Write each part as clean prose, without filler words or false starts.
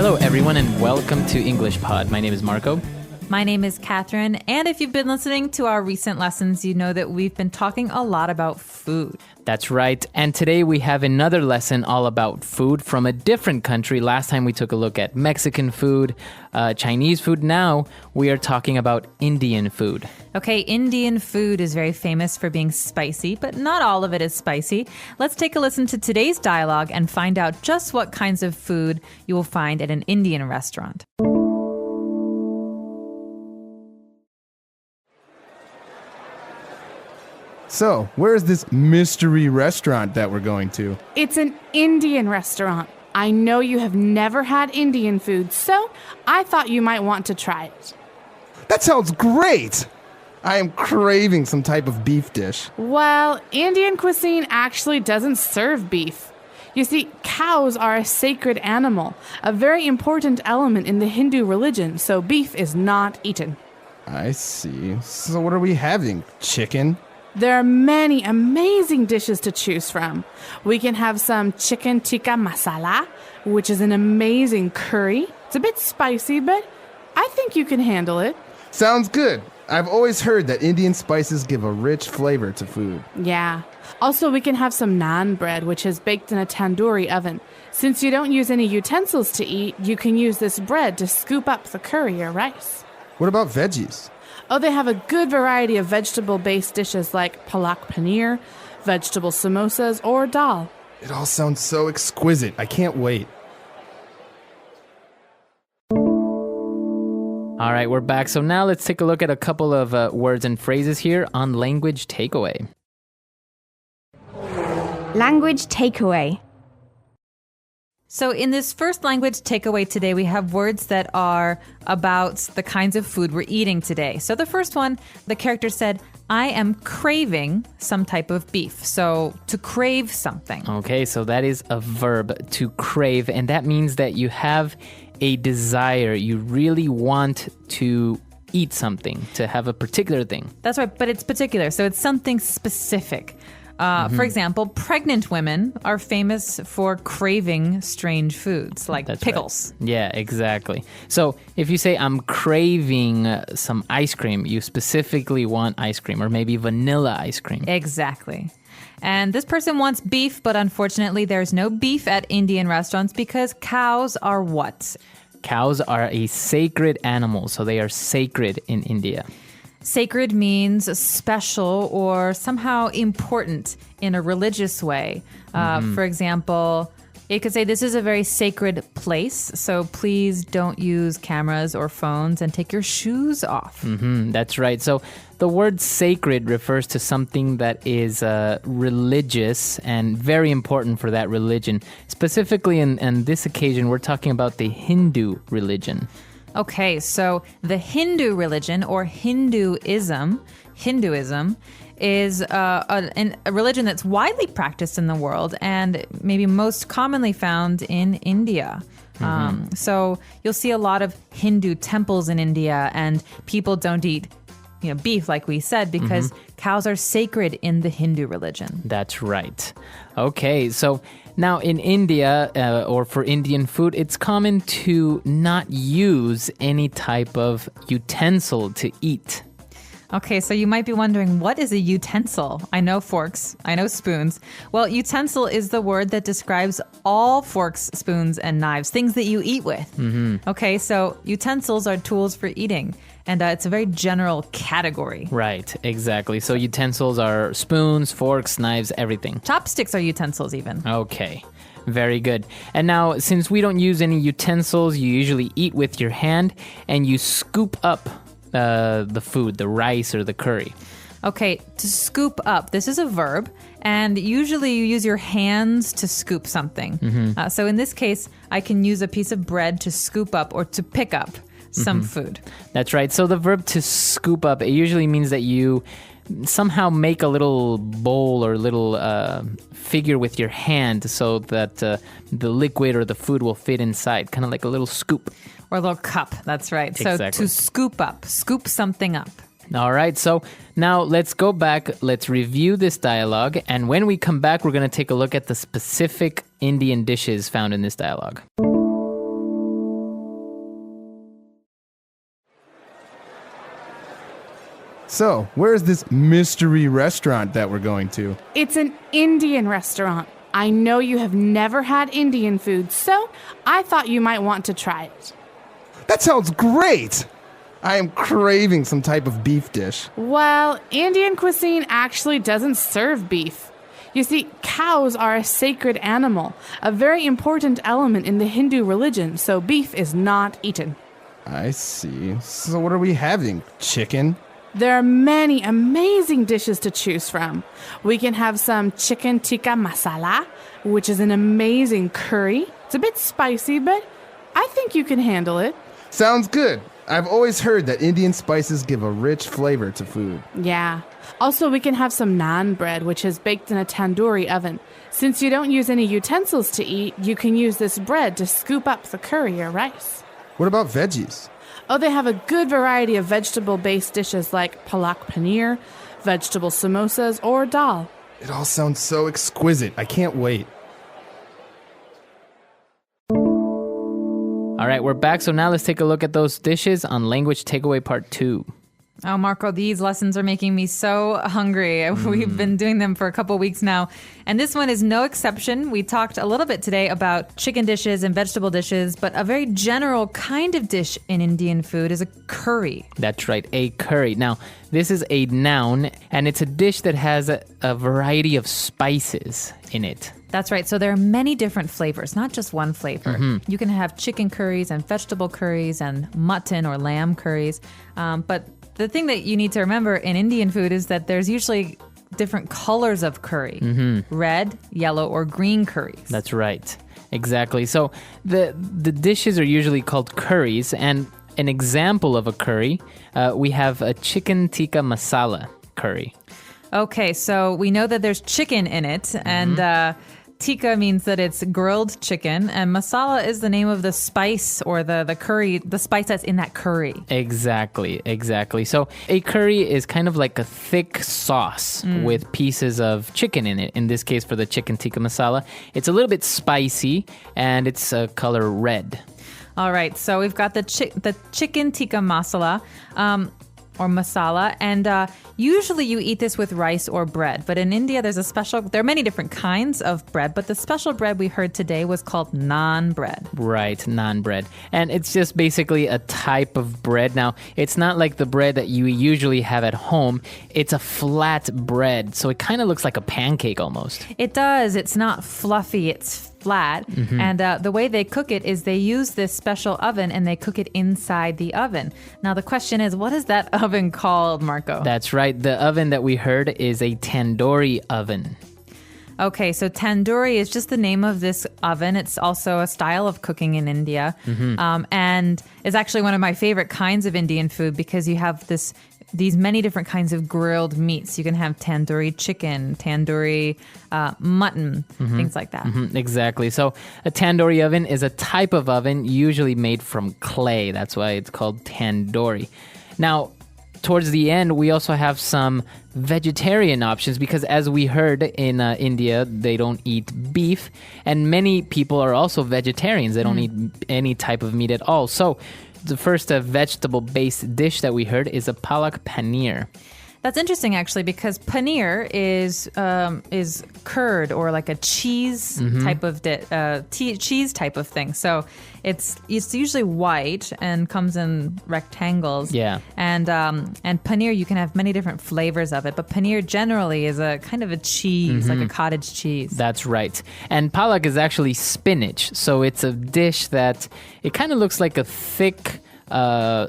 Hello, everyone, and welcome to English Pod. My name is Marco. My name is Catherine, and if you've been listening to our recent lessons, you know that we've been talking a lot about food. That's right. And today we have another lesson all about food from a different country. Last time we took a look at Mexican food, Chinese food. Now we are talking about Indian food. Okay, Indian food is very famous for being spicy, but not all of it is spicy. Let's take a listen to today's dialogue and find out just what kinds of food you will find at an Indian restaurant. So, where is this mystery restaurant that we're going to? It's an Indian restaurant. I know you have never had Indian food, so I thought you might want to try it. That sounds great! I am craving some type of beef dish. Well, Indian cuisine actually doesn't serve beef. You see, cows are a sacred animal, a very important element in the Hindu religion, so beef is not eaten. I see. So what are we having? Chicken? There are many amazing dishes to choose from. We can have some chicken tikka masala, which is an amazing curry. It's a bit spicy, but I think you can handle it. Sounds good. I've always heard that Indian spices give a rich flavor to food. Yeah. Also, we can have some naan bread, which is baked in a tandoori oven. Since you don't use any utensils to eat, you can use this bread to scoop up the curry or rice. What about veggies? Oh, they have a good variety of vegetable-based dishes like palak paneer, vegetable samosas, or dal. It all sounds so exquisite. I can't wait. All right, we're back. So now let's take a look at a couple of words and phrases here on Language Takeaway. Language takeaway. So in this first language takeaway today, we have words that are about the kinds of food we're eating today. So the first one, the character said, I am craving some type of beef. So to crave something. Okay, so that is a verb, to crave, and that means that you have a desire. You really want to eat something, to have a particular thing. That's right, but it's particular. So it's something specific. For example, pregnant women are famous for craving strange foods like That's pickles. Right. Yeah, exactly. So if you say, I'm craving some ice cream, you specifically want ice cream or maybe vanilla ice cream. Exactly. And this person wants beef, but unfortunately there's no beef at Indian restaurants because cows are what? Cows are a sacred animal, so they are sacred in India. Sacred means special or somehow important in a religious way. For example, it could say this is a very sacred place, so please don't use cameras or phones and take your shoes off. That's right. So the word sacred refers to something that is religious and very important for that religion. Specifically in this occasion, we're talking about the Hindu religion. Okay, so the Hindu religion or Hinduism is a religion that's widely practiced in the world and maybe most commonly found in India. So you'll see a lot of Hindu temples in India, and people don't eat beef, like we said, because cows are sacred in the Hindu religion. That's right. Okay, so now in India, or for Indian food, it's common to not use any type of utensil to eat. Okay, so you might be wondering, what is a utensil? I know forks, I know spoons. Well, utensil is the word that describes all forks, spoons, and knives, things that you eat with. Okay, so utensils are tools for eating, and it's a very general category. Right, exactly. So utensils are spoons, forks, knives, everything. Chopsticks are utensils even. Okay, very good. And now, since we don't use any utensils, you usually eat with your hand, and you scoop up the food, the rice or the curry. Okay, to scoop up, this is a verb, and usually you use your hands to scoop something. So in this case, I can use a piece of bread to scoop up or to pick up some food. That's right. So the verb to scoop up, it usually means that you somehow make a little bowl or little figure with your hand so that the liquid or the food will fit inside, kind of like a little scoop. Or a little cup, that's right. So Exactly. to scoop up, scoop something up. All right, so now let's go back, let's review this dialogue, and when we come back, we're going to take a look at the specific Indian dishes found in this dialogue. So, where is this mystery restaurant that we're going to? It's an Indian restaurant. I know you have never had Indian food, so I thought you might want to try it. That sounds great! I am craving some type of beef dish. Well, Indian cuisine actually doesn't serve beef. You see, cows are a sacred animal, a very important element in the Hindu religion, so beef is not eaten. I see. So what are we having? Chicken? There are many amazing dishes to choose from. We can have some chicken tikka masala, which is an amazing curry. It's a bit spicy, but I think you can handle it. Sounds good. I've always heard that Indian spices give a rich flavor to food. Yeah. Also, we can have some naan bread, which is baked in a tandoori oven. Since you don't use any utensils to eat, you can use this bread to scoop up the curry or rice. What about veggies? Oh, they have a good variety of vegetable-based dishes like palak paneer, vegetable samosas, or dal. It all sounds so exquisite. I can't wait. All right, we're back. So now let's take a look at those dishes on Language Takeaway Part 2. Oh, Marco, these lessons are making me so hungry. We've been doing them for a couple weeks now. And this one is no exception. We talked a little bit today about chicken dishes and vegetable dishes, but a very general kind of dish in Indian food is a curry. That's right, a curry. Now, this is a noun, and it's a dish that has a variety of spices in it. That's right. So there are many different flavors, not just one flavor. You can have chicken curries and vegetable curries and mutton or lamb curries. But the thing that you need to remember in Indian food is that there's usually different colors of curry. Red, yellow, or green curries. That's right. Exactly. So the dishes are usually called curries, and an example of a curry, we have a chicken tikka masala curry. Okay, so we know that there's chicken in it, and tikka means that it's grilled chicken, and masala is the name of the spice or the curry, the spice that's in that curry. Exactly. So a curry is kind of like a thick sauce with pieces of chicken in it. In this case, for the chicken tikka masala, it's a little bit spicy, and it's color red. All right, so we've got the chicken tikka masala. Or masala, and usually you eat this with rice or bread. But in India, there are many different kinds of bread, but the special bread we heard today was called naan bread. Right, naan bread. And it's just basically a type of bread. Now, it's not like the bread that you usually have at home. It's a flat bread, so it kind of looks like a pancake almost. It does. It's not fluffy. It's flat. And the way they cook it is they use this special oven and they cook it inside the oven. Now, the question is, what is that oven called, Marco? That's right. The oven that we heard is a tandoori oven. Okay, so tandoori is just the name of this oven. It's also a style of cooking in India. And it's actually one of my favorite kinds of Indian food because you have these many different kinds of grilled meats. You can have tandoori chicken, tandoori mutton, things like that. Exactly. So a tandoori oven is a type of oven usually made from clay. That's why it's called tandoori. Now, towards the end, we also have some vegetarian options because as we heard in India, they don't eat beef. And many people are also vegetarians. They don't eat any type of meat at all. So the first vegetable-based dish that we heard is a palak paneer. That's interesting, actually, because paneer is curd or like a cheese type of cheese type of thing. So it's usually white and comes in rectangles. Yeah. And paneer, you can have many different flavors of it, but paneer generally is a kind of a cheese, like a cottage cheese. That's right. And palak is actually spinach. So it's a dish that it kind of looks like a thick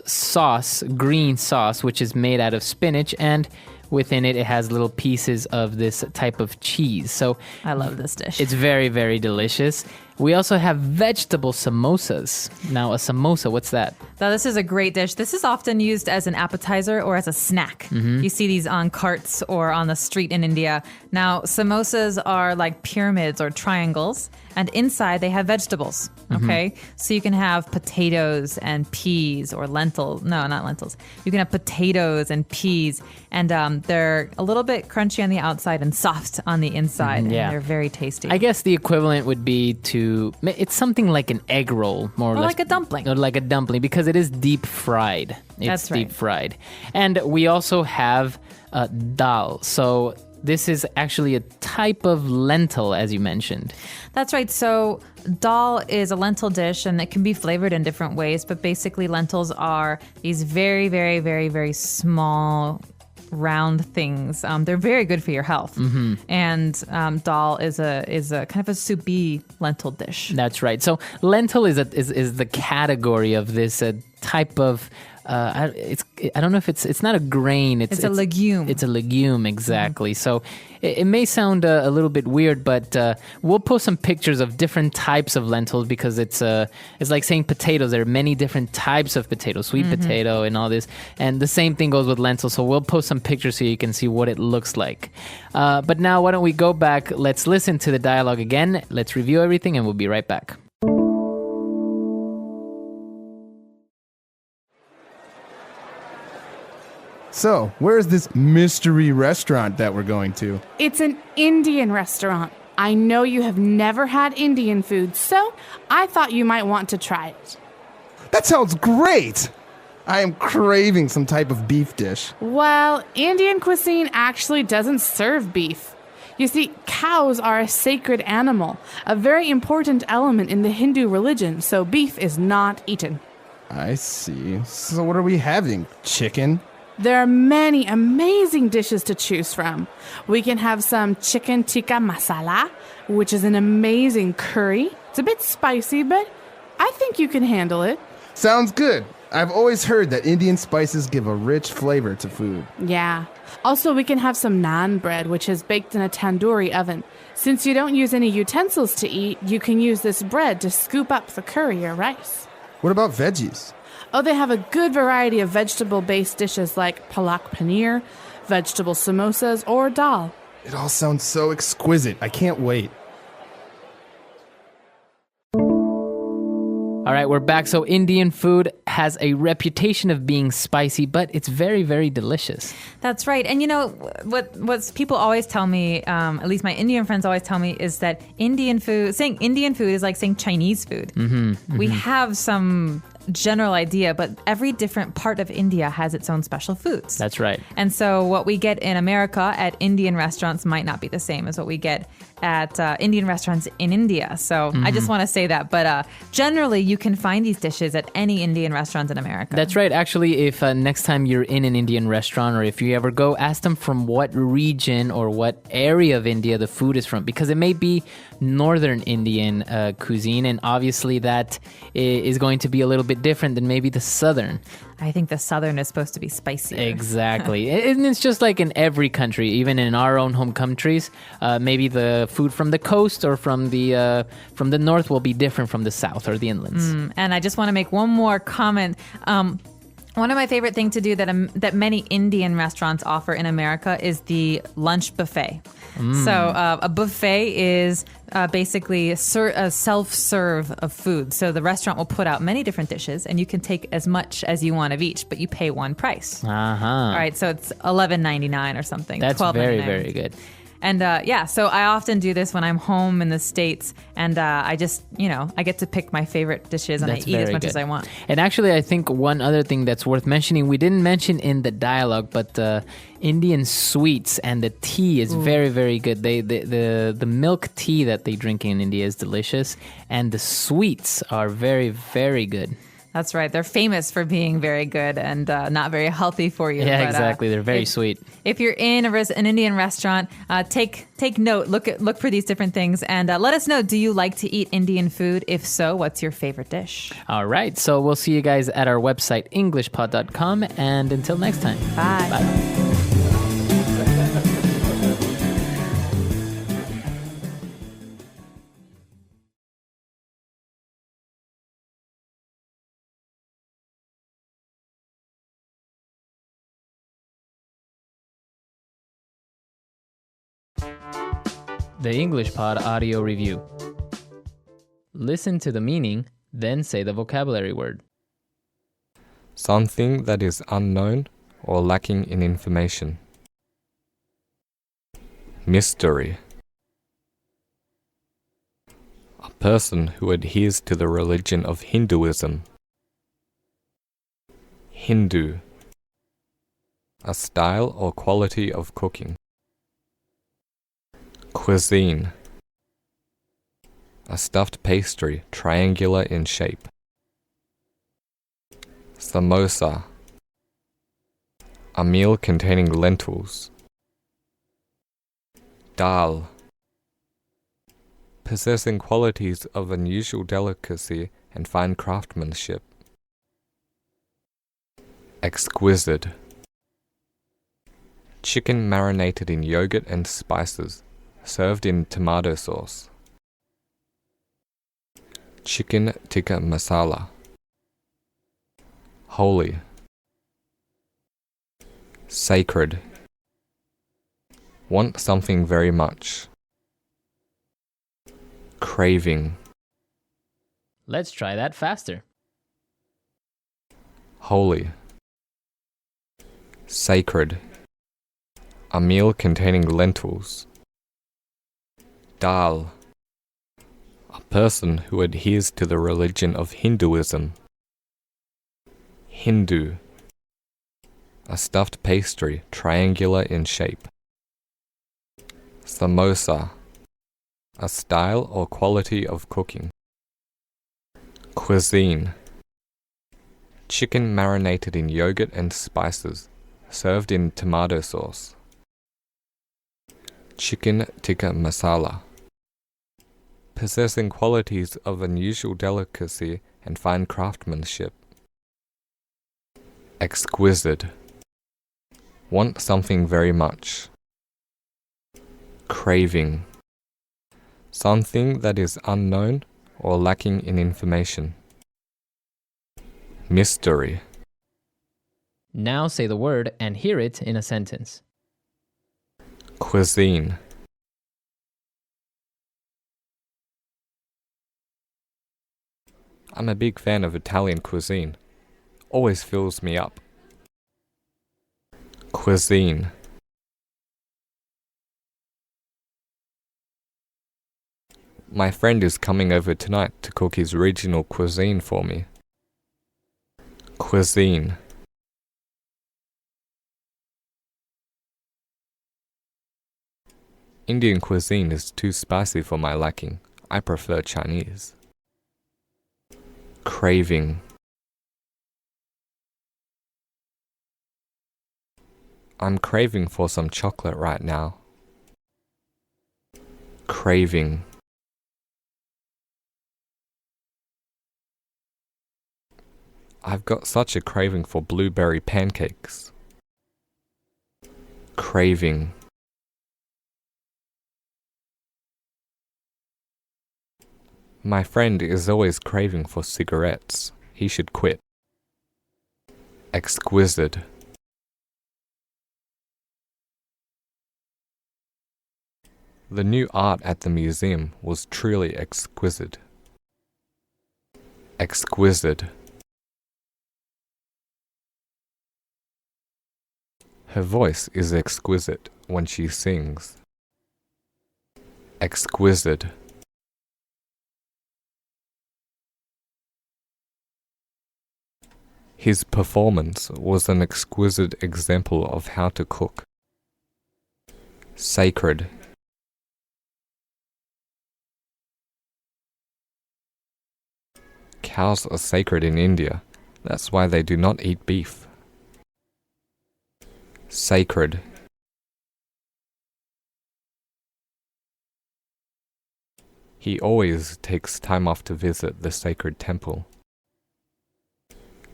sauce, green sauce, which is made out of spinach, and within it has little pieces of this type of cheese. So I love this dish. It's very, very delicious. We also have vegetable samosas. Now, a samosa, what's that? Now, this is a great dish. This is often used as an appetizer or as a snack. You see these on carts or on the street in India. Now, samosas are like pyramids or triangles, and inside they have vegetables, okay? So you can have potatoes and peas or lentils. No, not lentils. You can have potatoes and peas, and they're a little bit crunchy on the outside and soft on the inside, and they're very tasty. I guess the equivalent would be it's something like an egg roll, more or less. Like a dumpling. Or like a dumpling, because it is deep fried. It's That's right. deep fried. And we also have dal. So this is actually a type of lentil, as you mentioned. That's right. So dal is a lentil dish, and it can be flavored in different ways. But basically, lentils are these very, very, very, very small, round things. They're very good for your health. And dal is a kind of a soupy lentil dish. That's right. So lentil is the category of this type of. I don't know if it's not a grain. It's a legume. It's a legume, exactly. So it may sound a little bit weird, but we'll post some pictures of different types of lentils because it's like saying potatoes. There are many different types of potatoes, sweet potato and all this. And the same thing goes with lentils. So we'll post some pictures so you can see what it looks like. But now why don't we go back? Let's listen to the dialogue again. Let's review everything and we'll be right back. So, where is this mystery restaurant that we're going to? It's an Indian restaurant. I know you have never had Indian food, so I thought you might want to try it. That sounds great! I am craving some type of beef dish. Well, Indian cuisine actually doesn't serve beef. You see, cows are a sacred animal, a very important element in the Hindu religion, so beef is not eaten. I see. So what are we having? Chicken? There are many amazing dishes to choose from. We can have some chicken tikka masala, which is an amazing curry. It's a bit spicy, but I think you can handle it. Sounds good. I've always heard that Indian spices give a rich flavor to food. Yeah. Also, we can have some naan bread, which is baked in a tandoori oven. Since you don't use any utensils to eat, you can use this bread to scoop up the curry or rice. What about veggies? Oh, they have a good variety of vegetable-based dishes like palak paneer, vegetable samosas, or dal. It all sounds so exquisite. I can't wait. All right, we're back. So Indian food has a reputation of being spicy, but it's very, very delicious. That's right. And you know, what people always tell me, at least my Indian friends always tell me, is that saying Indian food is like saying Chinese food. We have some general idea, but every different part of India has its own special foods. That's right. And so what we get in America at Indian restaurants might not be the same as what we get at Indian restaurants in India. So I just want to say that. But generally, you can find these dishes at any Indian restaurant in America. That's right. Actually, if next time you're in an Indian restaurant or if you ever go, ask them from what region or what area of India the food is from, because it may be northern Indian cuisine, and obviously that is going to be a little bit different than maybe the southern. I think the southern is supposed to be spicy. Exactly. And it's just like in every country, even in our own home countries, maybe the food from the coast or from the north will be different from the south or the inlands. And I just want to make one more comment. One of my favorite things to do that many Indian restaurants offer in America is the lunch buffet. So a buffet is basically a self-serve of food. So the restaurant will put out many different dishes, and you can take as much as you want of each, but you pay one price. All right, so it's $11.99 or something. That's very, very good. And so I often do this when I'm home in the States, and I just, I get to pick my favorite dishes and I eat as much as I want. And actually, I think one other thing that's worth mentioning, we didn't mention in the dialogue, but Indian sweets and the tea is very, very good. The milk tea that they drink in India is delicious, and the sweets are very, very good. That's right. They're famous for being very good and not very healthy for you. Yeah, but, exactly. They're very sweet. If you're in an Indian restaurant, take note. Look for these different things and let us know. Do you like to eat Indian food? If so, what's your favorite dish? All right. So we'll see you guys at our website, EnglishPod.com. And until next time. Bye. Bye. The English Pod Audio Review. Listen to the meaning, then say the vocabulary word. Something that is unknown or lacking in information. Mystery. A person who adheres to the religion of Hinduism. Hindu. A style or quality of cooking. Cuisine. A stuffed pastry, triangular in shape. Samosa. A meal containing lentils. Dal. Possessing qualities of unusual delicacy and fine craftsmanship. Exquisite. Chicken marinated in yogurt and spices, served in tomato sauce. Chicken tikka masala. Holy. Sacred. Want something very much. Craving. Let's try that faster. Holy. Sacred. A meal containing lentils. Dal. A person who adheres to the religion of Hinduism. Hindu. A stuffed pastry, triangular in shape. Samosa. A style or quality of cooking. Cuisine. Chicken marinated in yogurt and spices, served in tomato sauce. Chicken tikka masala. Possessing qualities of unusual delicacy and fine craftsmanship. Exquisite. Want something very much. Craving. Something that is unknown or lacking in information. Mystery. Now say the word and hear it in a sentence. Cuisine. I'm a big fan of Italian cuisine. Always fills me up. Cuisine. My friend is coming over tonight to cook his regional cuisine for me. Cuisine. Indian cuisine is too spicy for my liking. I prefer Chinese. Craving. I'm craving for some chocolate right now. Craving. I've got such a craving for blueberry pancakes. Craving. My friend is always craving for cigarettes. He should quit. Exquisite. The new art at the museum was truly exquisite. Exquisite. Her voice is exquisite when she sings. Exquisite. His performance was an exquisite example of how to cook. Sacred. Cows are sacred in India. That's why they do not eat beef. Sacred. He always takes time off to visit the sacred temple.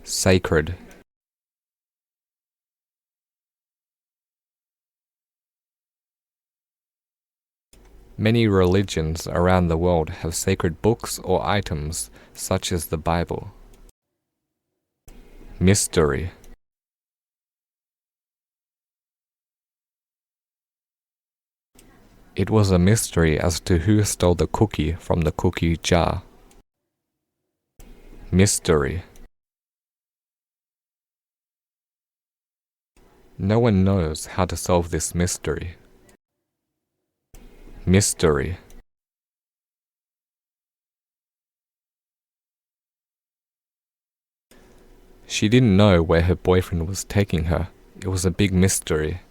Sacred. Many religions around the world have sacred books or items such as the Bible. Mystery. It was a mystery as to who stole the cookie from the cookie jar. Mystery. No one knows how to solve this mystery. Mystery. She didn't know where her boyfriend was taking her. It was a big mystery.